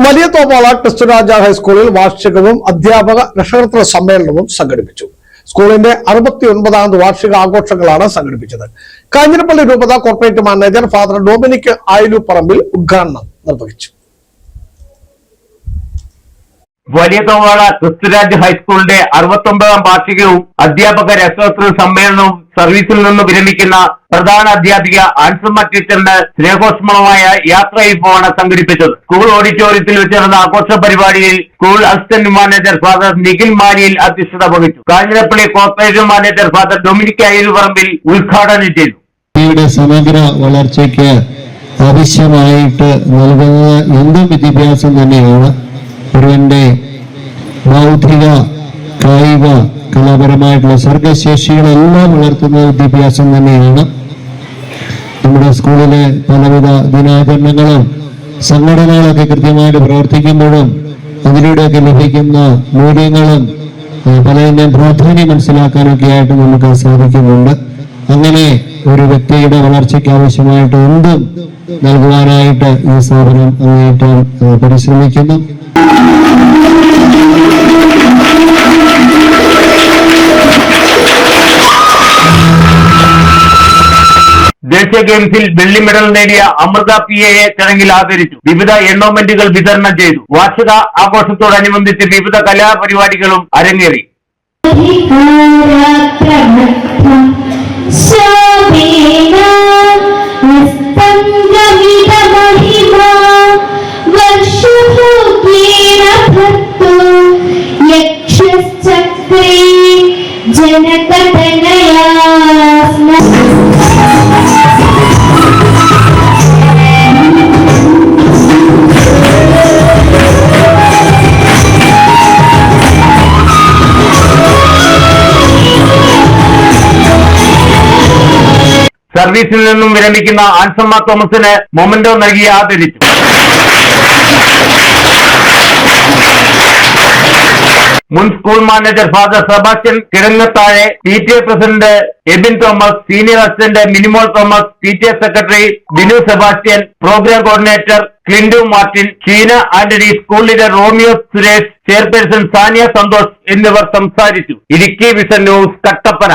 വലിയ തോപ്പാള ക്രിസ്തുരാജ ഹൈസ്കൂളിൽ വാർഷികവും അധ്യാപക രക്ഷകർത്തൃ സമ്മേളനവും സംഘടിപ്പിച്ചു. സ്കൂളിന്റെ 69ാമത് വാർഷിക ആഘോഷങ്ങളാണ് സംഘടിപ്പിച്ചത്. കാഞ്ഞിരപ്പള്ളി രൂപത കോർപ്പറേറ്റ് മാനേജർ ഫാദർ ഡൊമിനിക് ആയിലുപറമ്പിൽ ഉദ്ഘാടനം നിർവഹിച്ചു. വലിയ തോവാള ക്രിസ്തുരാജ് ഹൈസ്കൂളിന്റെ 69ാം വാർഷികവും അധ്യാപക രക്ഷകർത്തൃ സമ്മേളനവും സർവീസിൽ നിന്ന് വിരമിക്കുന്ന പ്രധാന അധ്യാപിക ആൻസമ്മ ടീച്ചറിന്റെ സ്നേഹോഷ്മളമായ യാത്രയയപ്പാണ് സംഘടിപ്പിച്ചത്. സ്കൂൾ ഓഡിറ്റോറിയത്തിൽ വെച്ച് നടന്ന ആഘോഷ പരിപാടിയിൽ school assistant manager father Nikhil Maliyil അധ്യക്ഷത വഹിച്ചു. Kanjirappally corporation manager father Dominic Ayiluparambil ഉദ്ഘാടനം ചെയ്തു. സമഗ്ര വളർച്ചയ്ക്ക് ആവശ്യമായിട്ട് നൽകുന്ന എന്തും വിദ്യാഭ്യാസം തന്നെയാണ് ഒരുവന്റെ ബൗദ്ധിക, കായിക, കലാപരമായിട്ടുള്ള സർഗശേഷികളെല്ലാം വളർത്തുന്ന വിദ്യാഭ്യാസം തന്നെയാണ്. നമ്മുടെ സ്കൂളിലെ പലവിധ ദിനാചരണങ്ങളും സംഘടനകളൊക്കെ കൃത്യമായിട്ട് പ്രവർത്തിക്കുമ്പോഴും അതിലൂടെയൊക്കെ ലഭിക്കുന്ന മൂല്യങ്ങളും പലതിൻ്റെയും പ്രാധാന്യം മനസ്സിലാക്കാനൊക്കെ ആയിട്ട് നമുക്ക് സാധിക്കുന്നുണ്ട്. അങ്ങനെ ഒരു വ്യക്തിയുടെ വളർച്ചയ്ക്ക് ആവശ്യമായിട്ട് എന്തും നൽകുവാനായിട്ട് ഈ സ്ഥാപനം അങ്ങേയറ്റം പരിശ്രമിക്കുന്നു. ദേശീയ ഗെയിംസിൽ വെള്ളി മെഡൽ നേടിയ അമൃത PAയെ ചടങ്ങിൽ ആദരിച്ചു. വിവിധ എൻഡോമെന്റുകൾ വിതരണം ചെയ്തു. വാർഷിക ആഘോഷത്തോടനുബന്ധിച്ച് വിവിധ കലാപരിപാടികളും അരങ്ങേറി. സർവീസിൽ നിന്നും വിരമിക്കുന്ന ആൻസമ്മ തോമസിന് മൊമെന്റോ നൽകി ആദരിച്ചു. മുൻ school manager father Sebastian Kidangathazhe, PTA president Ebin Thomas, senior assistant Minimol Thomas, PTA secretary Binu Sebastian, programme coordinator Clindu Martin, Sheena Antony, school leader Romeo Suresh, chairperson Saniya Santhosh എന്നിവർ സംസാരിച്ചു. Idukki vision news, Kattappana.